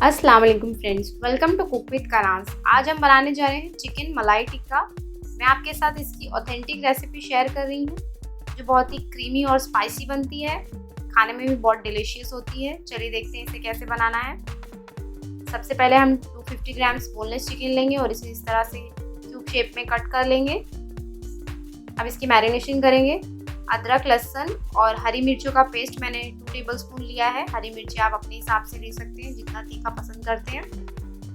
अस्सलाम वालेकुम friends, welcome to cook with कारांस। आज हम बनाने जा रहे हैं चिकन मलाई टिक्का। मैं आपके साथ इसकी ऑथेंटिक रेसिपी शेयर कर रही हूँ जो बहुत ही क्रीमी और स्पाइसी बनती है, खाने में भी बहुत डिलीशियस होती है। चलिए देखते हैं इसे कैसे बनाना है। सबसे पहले हम 250 ग्राम्स बोनलेस चिकन लेंगे और इसे इस तरह से क्यूब शेप में कट कर लेंगे। अब इसकी मैरिनेशन करेंगे। अदरक, लहसुन और हरी मिर्चों का पेस्ट मैंने 2 टेबलस्पून लिया है। हरी मिर्ची आप अपने हिसाब से ले सकते हैं, जितना तीखा पसंद करते हैं।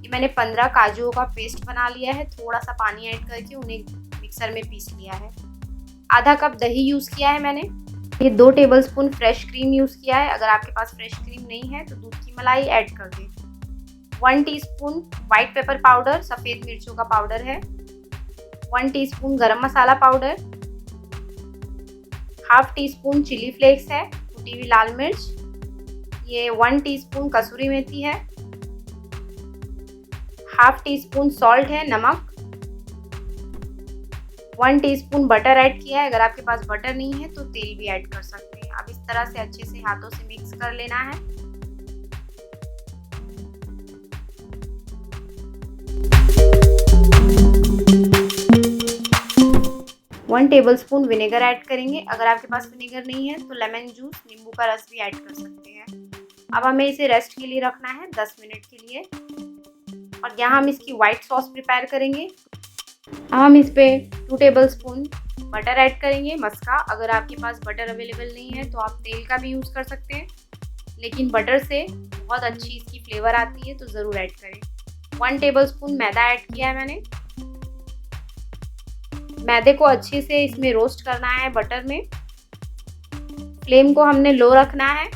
ये मैंने 15 काजुओं का पेस्ट बना लिया है। थोड़ा सा पानी ऐड करके उन्हें मिक्सर में पीस लिया है। आधा कप दही यूज़ किया है मैंने। ये 2 टेबलस्पून फ्रेश क्रीम यूज़ किया है। अगर आपके पास फ्रेश क्रीम नहीं है तो दूध की मलाई ऐड कर दें। 1 टीस्पून वाइट पेपर पाउडर, सफ़ेद मिर्चों का पाउडर है। 1 teaspoon garam masala powder, half teaspoon chilli flakes है, कुटी हुई लाल मिर्च। ये 1 टीस्पून कसूरी मेथी है। हाफ टी स्पून सॉल्ट है, नमक। 1 टीस्पून बटर ऐड किया है। अगर आपके पास बटर नहीं है तो तेल भी ऐड कर सकते हैं। अब इस तरह से अच्छे से हाथों से मिक्स कर लेना है। वन टेबलस्पून विनेगर ऐड करेंगे। अगर आपके पास विनेगर नहीं है तो लेमन जूस, नींबू का रस भी ऐड कर सकते हैं। अब हमें इसे रेस्ट के लिए रखना है 10 मिनट के लिए। और यहाँ हम इसकी वाइट सॉस प्रिपेयर करेंगे। अब हम इस पे 2 टेबलस्पून बटर ऐड करेंगे, मस्का। अगर आपके पास बटर अवेलेबल नहीं है तो आप तेल का भी यूज़ कर सकते हैं, लेकिन बटर से बहुत अच्छी इसकी फ्लेवर आती है तो ज़रूर ऐड करें। 1 टेबलस्पून मैदा ऐड किया है मैंने। मैदे को अच्छे से इसमें रोस्ट करना है बटर में। फ्लेम को हमने लो रखना है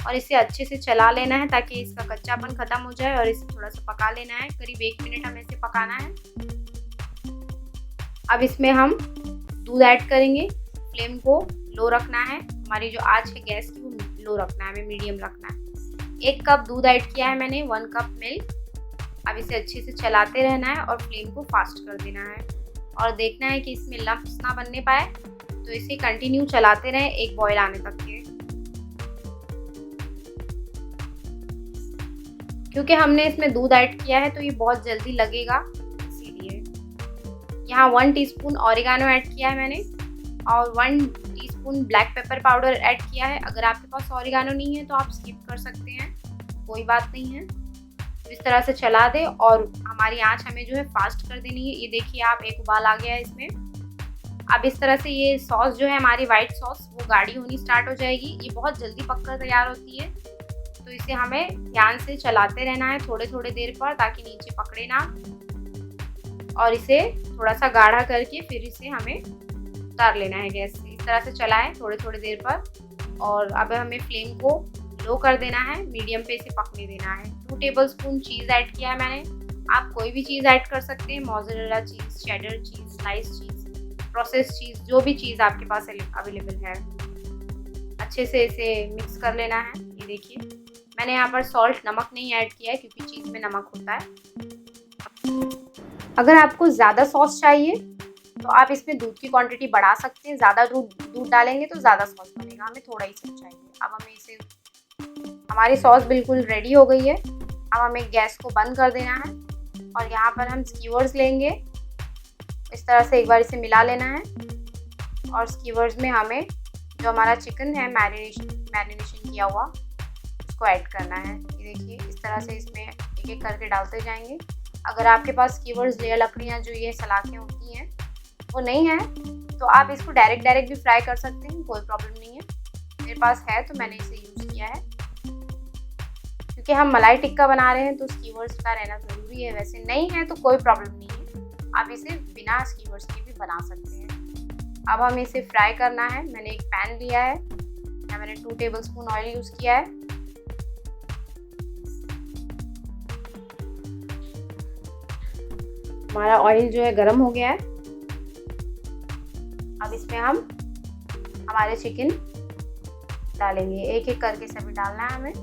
और इसे अच्छे से चला लेना है ताकि इसका कच्चापन खत्म हो जाए, और इसे थोड़ा सा पका लेना है। करीब 1 मिनट हमें इसे पकाना है। अब इसमें हम दूध ऐड करेंगे। फ्लेम को लो रखना है। हमारी जो आंच है गैस की वो लो रखना है, हमें मीडियम रखना है। 1 कप दूध ऐड किया है मैंने, 1 कप मिल्क। अब इसे अच्छे से चलाते रहना है और फ्लेम को फास्ट कर देना है और देखना है कि इसमें लम्प्स ना बनने पाए, तो इसे कंटिन्यू चलाते रहें एक बॉयल आने तक के। क्योंकि हमने इसमें दूध ऐड किया है तो ये बहुत जल्दी लगेगा, इसीलिए। यहाँ 1 टीस्पून ऑरिगानो ऐड किया है मैंने और 1 teaspoon black pepper powder add किया है। अगर आपके पास ऑरिगानो नहीं है तो आप स्किप कर सकते हैं, कोई बात नहीं है। इस तरह से चला दे और हमारी आंच हमें जो है फास्ट कर देनी है। ये देखिए आप, एक उबाल आ गया है इसमें। अब इस तरह से ये सॉस जो है हमारी वाइट सॉस वो गाढ़ी होनी स्टार्ट हो जाएगी। ये बहुत जल्दी पककर तैयार होती है, तो इसे हमें ध्यान से चलाते रहना है थोड़े थोड़े देर पर, ताकि नीचे पकड़े ना। और इसे थोड़ा सा गाढ़ा करके फिर इसे हमें उतार लेना है गैस से। इस तरह से चलाएं थोड़े थोड़े देर पर। और अब हमें फ्लेम को लो कर देना है, मीडियम पे इसे पकने देना है। 2 टेबलस्पून चीज़ ऐड किया है मैंने। आप कोई भी चीज़ ऐड कर सकते हैं, mozzarella cheese, cheddar cheese, slice cheese, process cheese, जो भी चीज़ आपके पास अवेलेबल है। अच्छे से इसे मिक्स कर लेना है। ये देखिए मैंने यहाँ पर सॉल्ट, नमक नहीं ऐड किया है क्योंकि चीज़ में नमक होता है। अगर आपको ज़्यादा सॉस चाहिए तो आप इसमें दूध की क्वांटिटी बढ़ा सकते हैं। ज़्यादा दूध डालेंगे तो ज़्यादा सॉस बनेगा, हमें थोड़ा ही सब चाहिए। अब हमें इसे, हमारी सॉस बिल्कुल रेडी हो गई है। अब हमें गैस को बंद कर देना है और यहाँ पर हम स्कीवर्स लेंगे। इस तरह से एक बार इसे मिला लेना है और स्कीवर्स में हमें जो हमारा चिकन है मैरिनेशन किया हुआ, उसको ऐड करना है। ये देखिए इस तरह से इसमें एक एक करके डालते जाएंगे। अगर आपके पास स्कीवर्स या लकड़ियाँ जो ये सलाखें होती हैं वो नहीं है तो आप इसको डायरेक्ट भी फ्राई कर सकते हैं, कोई प्रॉब्लम नहीं है। मेरे पास है तो मैंने इसे यूज़ किया है। क्योंकि हम मलाई टिक्का बना रहे हैं तो स्कीवर्स का रहना ज़रूरी है। वैसे नहीं है तो कोई प्रॉब्लम नहीं है, आप इसे बिना स्कीवर्स के भी बना सकते हैं। अब हमें इसे फ्राई करना है। मैंने एक पैन लिया है, या मैंने 2 टेबलस्पून ऑयल यूज़ किया है। हमारा ऑयल जो है गर्म हो गया है। अब इसमें हम हमारे चिकन डालेंगे, एक एक करके सभी डालना है हमें।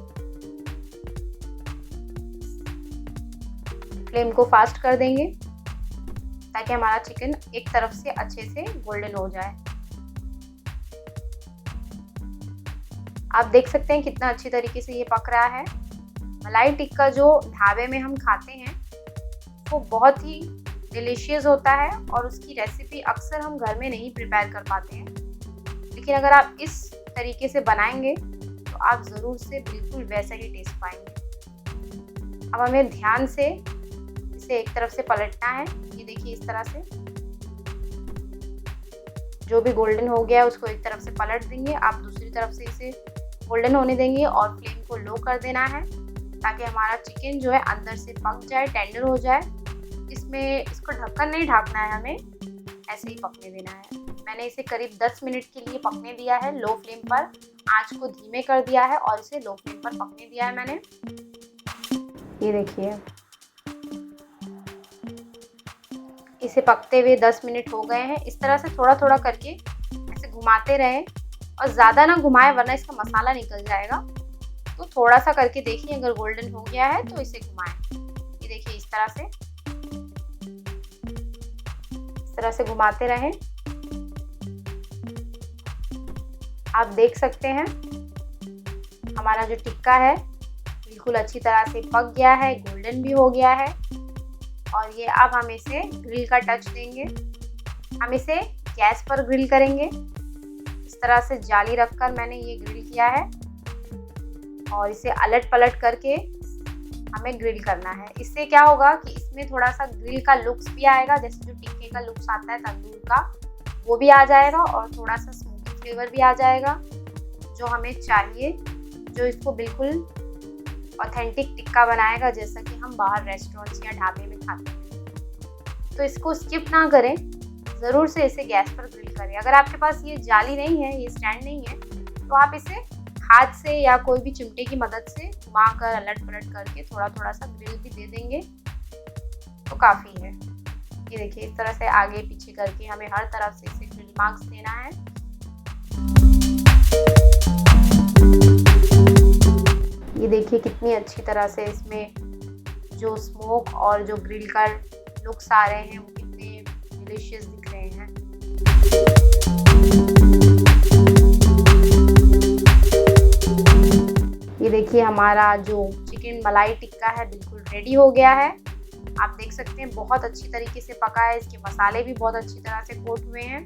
फ्लेम को फास्ट कर देंगे ताकि हमारा चिकन एक तरफ से अच्छे से गोल्डन हो जाए। आप देख सकते हैं कितना अच्छी तरीके से ये पक रहा है। मलाई टिक्का जो ढाबे में हम खाते हैं वो बहुत ही डिलीशियस होता है और उसकी रेसिपी अक्सर हम घर में नहीं प्रिपेयर कर पाते हैं, लेकिन अगर आप इस तरीके से बनाएंगे तो आप ज़रूर से बिल्कुल वैसा ही टेस्ट पाएंगे। अब हमें ध्यान से इसे एक तरफ से पलटना है। ये देखिए इस तरह से जो भी गोल्डन हो गया है उसको एक तरफ से पलट देंगे। आप दूसरी तरफ से इसे गोल्डन होने देंगे और फ्लेम को लो कर देना है ताकि हमारा चिकन जो है अंदर से पक जाए, टेंडर हो जाए। इसको ढक्कन नहीं ढकना है, हमें ऐसे ही पकने देना है। मैंने इसे करीब 10 मिनट के लिए पकने दिया है लो फ्लेम पर। आंच को धीमे कर दिया है और इसे लो फ्लेम पर पकने दिया है मैंने। ये देखिए इसे पकते हुए 10 मिनट हो गए हैं। इस तरह से थोड़ा थोड़ा करके ऐसे घुमाते रहें और ज़्यादा ना घुमाएं वरना इसका मसाला निकल जाएगा। तो थोड़ा सा करके देखिए, अगर गोल्डन हो गया है तो इसे घुमाएं। ये देखिए इस तरह से घुमाते रहें। आप देख सकते हैं हमारा जो टिक्का है बिल्कुल अच्छी तरह से पक गया है, गोल्डन भी हो गया है। और ये अब हम इसे ग्रिल का टच देंगे। हम इसे गैस पर ग्रिल करेंगे। इस तरह से जाली रखकर मैंने ये ग्रिल किया है और इसे अलट पलट करके हमें ग्रिल करना है। इससे क्या होगा कि इसमें थोड़ा सा ग्रिल का लुक्स भी आएगा, जैसे जो टिक्के का लुक्स आता है तंदूर का वो भी आ जाएगा और थोड़ा सा स्मोकी फ्लेवर भी आ जाएगा जो हमें चाहिए, जो इसको बिल्कुल ऑथेंटिक टिक्का बनाएगा जैसा कि हम बाहर रेस्टोरेंट्स या ढाबे में खाते हैं। तो इसको स्किप ना करें, ज़रूर से इसे गैस पर ग्रिल करें। अगर आपके पास ये जाली नहीं है, ये स्टैंड नहीं है, तो आप इसे हाथ से या कोई भी चिमटे की मदद से घुमा कर अलट पलट करके थोड़ा थोड़ा सा ग्रिल भी दे देंगे तो काफ़ी है। ये देखिए इस तरह से आगे पीछे करके हमें हर तरफ से इसे ग्रिल मार्क्स देना है। ये देखिए कितनी अच्छी तरह से इसमें जो स्मोक और जो ग्रिल का लुक्स आ रहे हैं वो कितने डिलीशियस दिख रहे हैं। ये देखिए हमारा जो चिकन मलाई टिक्का है बिल्कुल रेडी हो गया है। आप देख सकते हैं बहुत अच्छी तरीके से पका है, इसके मसाले भी बहुत अच्छी तरह से कोट हुए हैं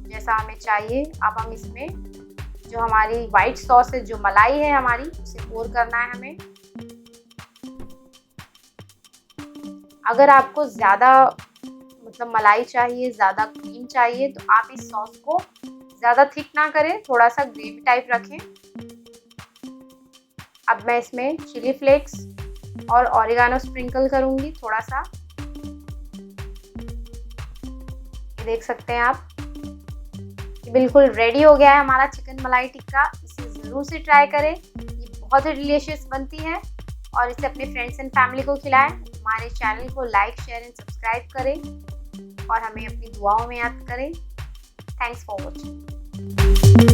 जैसा हमें चाहिए। अब हम इसमें जो हमारी वाइट सॉस है, जो मलाई है हमारी, उसे पोर करना है हमें। अगर आपको ज़्यादा मलाई चाहिए, ज़्यादा क्रीम चाहिए, तो आप इस सॉस को ज़्यादा थिक ना करें, थोड़ा सा ग्रेवी टाइप रखें। अब मैं इसमें चिली फ्लेक्स और ऑरिगानो स्प्रिंकल करूँगी थोड़ा सा। ये देख सकते हैं आप, बिल्कुल रेडी हो गया है हमारा चिकन मलाई टिक्का। इसे ज़रूर से ट्राई करें, ये बहुत ही डिलीशियस बनती है और इसे अपने फ्रेंड्स एंड फैमिली को खिलाएं। हमारे चैनल को लाइक, शेयर एंड सब्सक्राइब करें और हमें अपनी दुआओं में याद करें। Thanks for watching.